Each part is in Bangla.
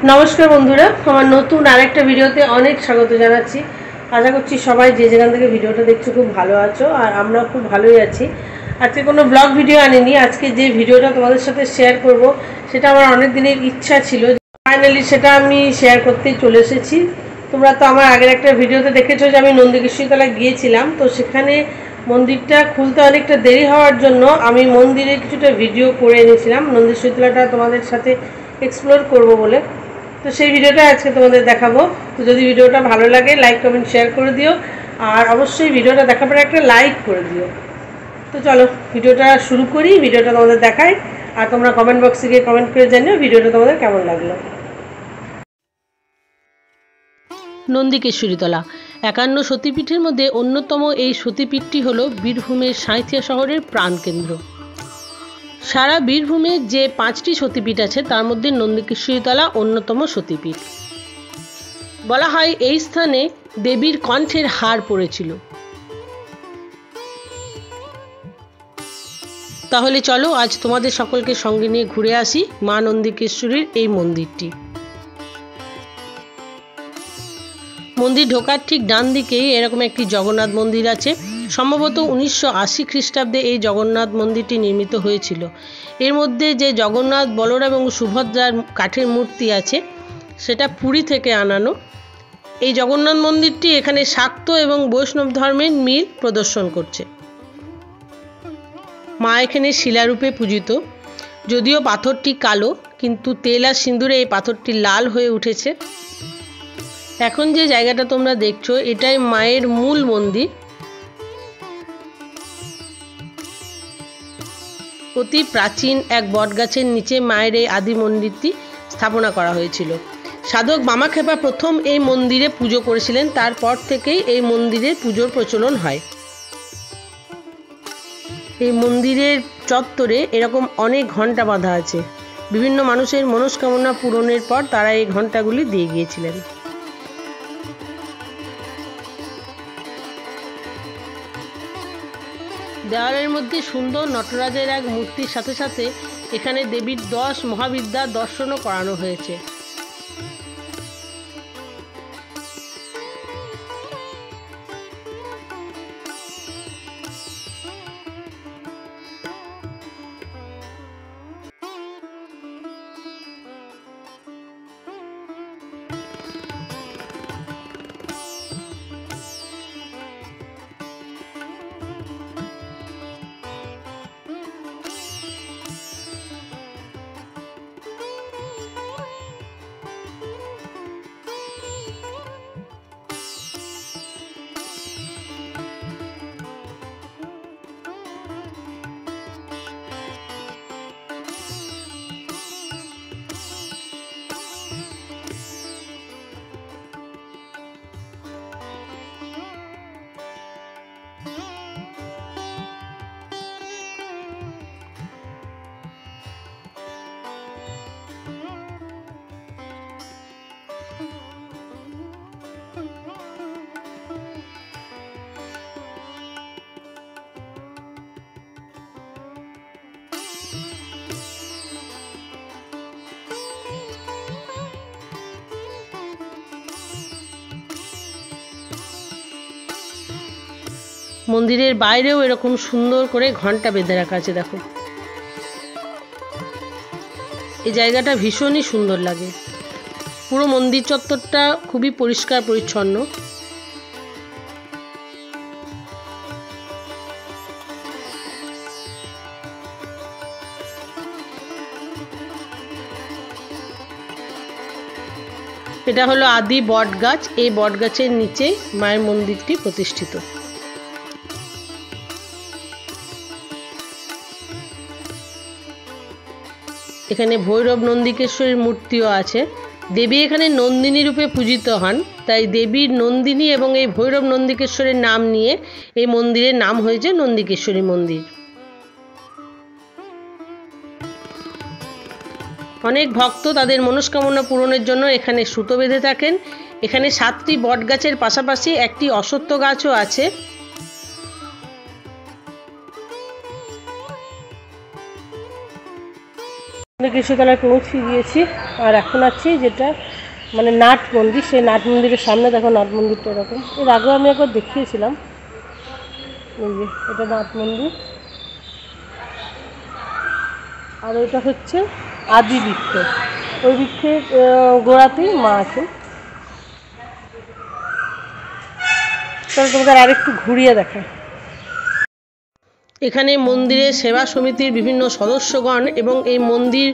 नमस्कार बंधुरा আমার নতুন আরেকটা ভিডিওতে অনেক স্বাগত জানাচ্ছি। আশা করছি সবাই যে যেখান থেকে ভিডিওটা দেখছো খুব ভালো আছো আর আমরা খুব ভালোই আছি। আজকে কোনো ব্লগ ভিডিও আনিনি, আজকে যে ভিডিওটা তোমাদের সাথে শেয়ার করব সেটা আমার অনেক দিনের ইচ্ছা ছিল, ফাইনালি সেটা আমি শেয়ার করতেই চলে এসেছি। তোমরা তো আমার আগের একটা ভিডিওতে দেখেছো যে আমি নন্দিকেশ্বরীতলা গিয়েছিলাম, তো সেখানে মন্দিরটা খুলতে অনেকটা দেরি হওয়ার জন্য আমি মন্দিরে কিছুটা ভিডিও করে এনেছিলাম, নন্দিকেশ্বরীতলাটা তোমাদের সাথে এক্সপ্লোর করব বলে। তো সেই ভিডিওটা আজকে তোমাদের দেখাবো। তো যদি ভিডিওটা ভালো লাগে লাইক কমেন্ট শেয়ার করে দিও, আর অবশ্যই ভিডিওটা দেখার পরে একটা লাইক করে দিও। তো চলো ভিডিওটা শুরু করি, ভিডিওটা তোমাদের দেখাই, আর তোমরা কমেন্ট বক্সে গিয়ে কমেন্ট করে জানিও ভিডিওটা তোমাদের কেমন লাগলো। নন্দিকেশ্বরীতলা ৫১ সতীপীঠের মধ্যে অন্যতম এই সতীপীঠটি হল বীরভূমের সাঁইথিয়া শহরের প্রাণকেন্দ্র। সারা বীরভূমে যে ৫টি সতীপীঠ আছে তার মধ্যে নন্দিকেশ্বরীতলা অন্যতম সতীপীঠ। বলা হয় এই স্থানে দেবীর কণ্ঠের হার পড়েছিল। তাহলে চলো আজ তোমাদের সকলকে সঙ্গে নিয়ে ঘুরে আসি মা নন্দিকেশ্বরীর এই মন্দিরটি। মন্দির ঢোকার ঠিক ডান দিকেই এরকম একটি জগন্নাথ মন্দির আছে। সম্ভবত ১৯৮০ খ্রিস্টাব্দে এই জগন্নাথ মন্দিরটি নির্মিত হয়েছিল। এর মধ্যে যে জগন্নাথ, বলরাম এবং সুভদ্রার কাঠের মূর্তি আছে সেটা পুরী থেকে আনানো। এই জগন্নাথ মন্দিরটি এখানে শাক্ত এবং বৈষ্ণব ধর্মের মিল প্রদর্শন করছে। মা এখানে শিলারূপে পূজিত, যদিও পাথরটি কালো, কিন্তু তেল আর সিঁদুরে এই পাথরটি লাল হয়ে উঠেছে। এখন যে জায়গাটা তোমরা দেখছো এটাই মায়ের মূল মন্দির। অতি প্রাচীন এক বটগাছের নিচে মায়ের এই আদি মন্দিরটি স্থাপনা করা হয়েছিল। সাধক বামাখ্যাপা প্রথম এই মন্দিরে পুজো করেছিলেন, তারপর থেকেই এই মন্দিরে পুজোর প্রচলন হয়। এই মন্দিরের চত্বরে এরকম অনেক ঘণ্টা বাঁধা আছে। বিভিন্ন মানুষের মনস্কামনা পূরণের পর তারা এই ঘণ্টাগুলি দিয়ে গিয়েছিলেন। দেওয়ালের মধ্যে সুন্দর নটরাজের এক মূর্তির সাথে সাথে এখানে দেবীর 10 মহাবিদ্যার দর্শনও করানো হয়েছে। মন্দিরের বাইরেও এরকম সুন্দর করে ঘণ্টা বেঁধে রাখা আছে। দেখো এই জায়গাটা ভীষণই সুন্দর লাগে। পুরো মন্দির চত্বরটা খুবই পরিষ্কার পরিচ্ছন্ন। এটা হলো আদি বট গাছ। এই বট গাছের নিচে মায়ের মন্দিরটি প্রতিষ্ঠিত। এখানে ভৈরব নন্দিকেশ্বরীর মূর্তিও আছে। দেবী এখানে নন্দিনী রূপে পূজিত হন, তাই দেবীর নন্দিনী এবং এই ভৈরব নন্দিকেশ্বরের নাম নিয়ে এই মন্দিরের নাম হয়েছে নন্দিকেশ্বরী মন্দির। অনেক ভক্ত তাদের মনস্কামনা পূরণের জন্য এখানে সুতো বেঁধে থাকেন। এখানে 7টি বট গাছের পাশাপাশি একটি অশ্বত্থ গাছও আছে। কৃষ্ণতলায় পৌঁছে গিয়েছি, আর এখন আছি যেটা মানে নাট মন্দির। সেই নাট মন্দিরের সামনে দেখো, নাট মন্দিরটা এরকম। এর আগেও আমি একবার দেখিয়েছিলাম। এই যে এটা নাট মন্দির, আর এটা হচ্ছে আদি বৃক্ষ। ওই বৃক্ষের গোড়াতেই মা আছেন। তাহলে তোমাদের আরেকটু ঘুরিয়ে দেখায়। এখানে মন্দিরের সেবা সমিতির বিভিন্ন সদস্যগণ এবং এই মন্দির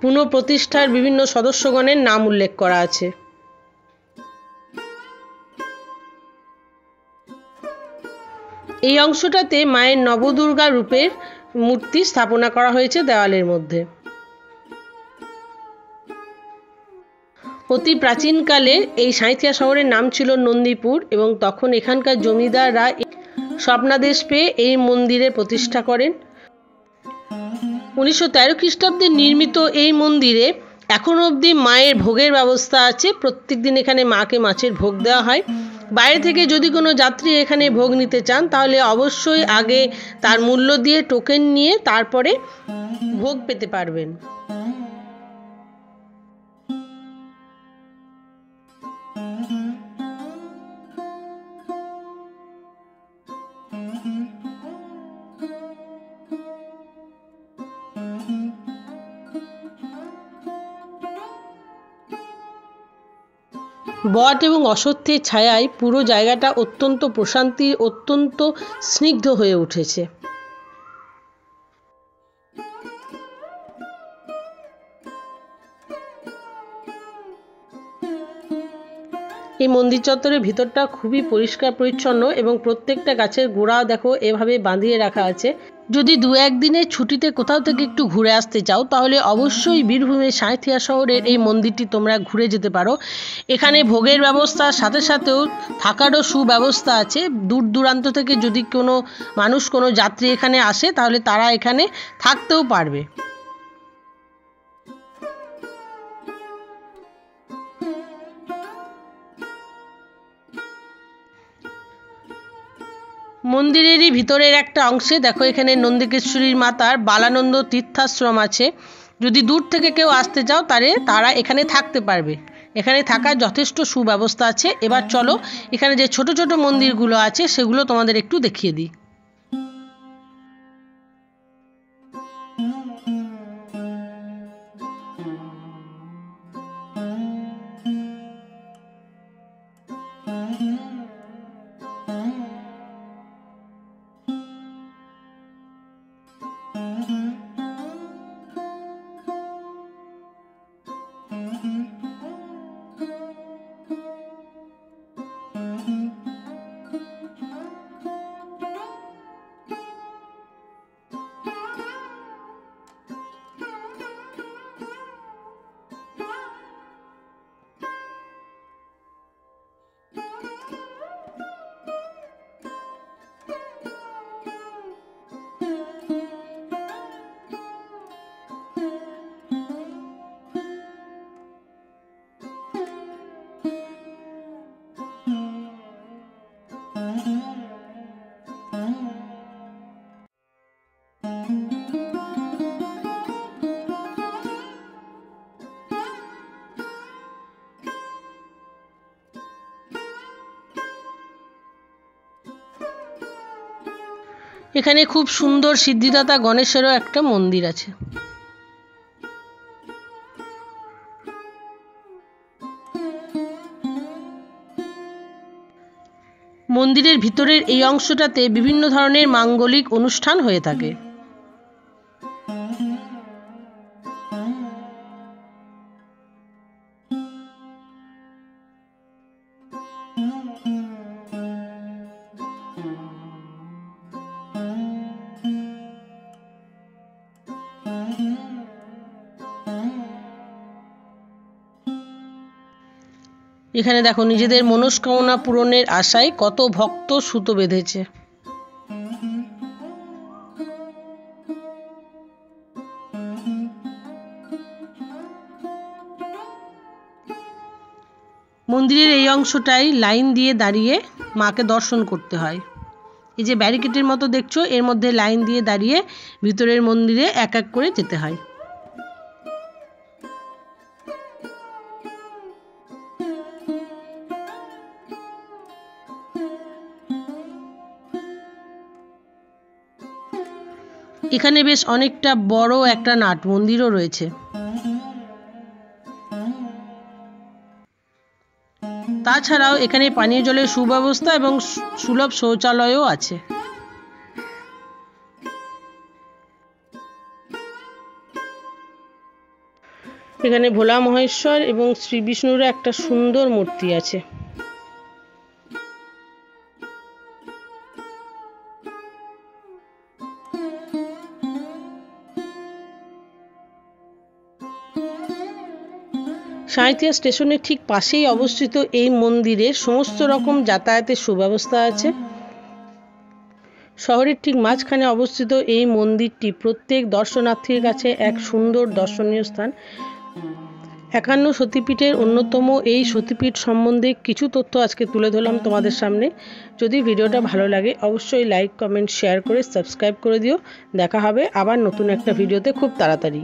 পুনঃপ্রতিষ্ঠার বিভিন্ন সদস্যগণের নাম উল্লেখ করা আছে। এই অংশটাতে মায়ের নবদুর্গা রূপের মূর্তি স্থাপনা করা হয়েছে দেওয়ালের মধ্যে। অতি প্রাচীনকালে এই সাঁইথিয়া শহরের নাম ছিল নন্দীপুর, এবং তখন এখানকার জমিদাররা স্বপ্নাদেশ পেয়ে এই মন্দিরের প্রতিষ্ঠা করেন। 1913 খ্রিস্টাব্দে নির্মিত এই মন্দিরে এখনও অবধি মায়ের ভোগের ব্যবস্থা আছে। প্রত্যেক দিন এখানে মাকে মাছের ভোগ দেওয়া হয়। বাইরে থেকে যদি কোনো যাত্রী এখানে ভোগ নিতে চান তাহলে অবশ্যই আগে তার মূল্য দিয়ে টোকেন নিয়ে তারপরে ভোগ পেতে পারবেন। বট এবং অশ্বত্থের ছায়ায় পুরো জায়গাটা অত্যন্ত প্রশান্তি, অত্যন্ত স্নিগ্ধ হয়ে উঠেছে। এই মন্দির চত্বরের ভিতরটা খুবই পরিষ্কার পরিচ্ছন্ন, এবং প্রত্যেকটা গাছের গোড়া দেখো এভাবে বাঁধিয়ে রাখা আছে। যদি 2-1 দিনের ছুটিতে কোথাও থেকে একটু ঘুরে আসতে চাও তাহলে অবশ্যই বীরভূমের সাঁইথিয়া শহরের এই মন্দিরটি তোমরা ঘুরে যেতে পারো। এখানে ভোগের ব্যবস্থার সাথে সাথেও থাকারও সুব্যবস্থা আছে। দূর দূরান্ত থেকে যদি কোনো মানুষ, কোনো যাত্রী এখানে আসে তাহলে তারা এখানে থাকতেও পারবে। মন্দিরেরই ভিতরের একটা অংশে দেখো এখানে নন্দিকেশ্বরীর মাতার বালানন্দ তীর্থাশ্রম আছে। যদি দূর থেকে কেউ আসতে চাও তাহলে তারা এখানে থাকতে পারবে। এখানে থাকার যথেষ্ট সুব্যবস্থা আছে। এবার চলো এখানে যে ছোট ছোট মন্দিরগুলো আছে সেগুলো তোমাদের একটু দেখিয়ে দিই। এখানে খুব সুন্দর সিদ্ধিদাতা গণেশেরও একটা মন্দির আছে। মন্দিরের ভিতরের এই অংশটাতে বিভিন্ন ধরনের মাঙ্গলিক অনুষ্ঠান হয়ে থাকে। এখানে দেখো নিজেদের মনস্কামনা পূরণের আশায় কত ভক্ত সুতো বেঁধেছে। মন্দিরের এই অংশটাই লাইন দিয়ে দাঁড়িয়ে মাকে দর্শন করতে হয়। এই যে ব্যারিকেডের মতো দেখছো, এর মধ্যে লাইন দিয়ে দাঁড়িয়ে ভিতরের মন্দিরে এক এক করে যেতে হয়। এখানে বেশ অনেকটা বড় একটা নাট মন্দিরও রয়েছে। তাছাড়াও এখানে পানীয় জলের সুব্যবস্থা এবং সুলভ শৌচালয়ও আছে। এখানে ভোলা মহেশ্বর এবং শ্রী বিষ্ণুর একটা সুন্দর মূর্তি আছে। সাঁইথিয়া স্টেশনের ঠিক পাশেই অবস্থিত এই মন্দিরে সমস্ত রকম যাতায়াতের সুব্যবস্থা আছে। শহরের ঠিক মাঝখানে অবস্থিত এই মন্দিরটি প্রত্যেক দর্শনার্থীর কাছে এক সুন্দর দর্শনীয় স্থান। 51 সতীপীঠের অন্যতম এই সতীপীঠ সম্বন্ধে কিছু তথ্য আজকে তুলে ধরলাম তোমাদের সামনে। যদি ভিডিওটা ভালো লাগে অবশ্যই লাইক, কমেন্ট, শেয়ার করে সাবস্ক্রাইব করে দিও। দেখা হবে আবার নতুন একটা ভিডিওতে খুব তাড়াতাড়ি।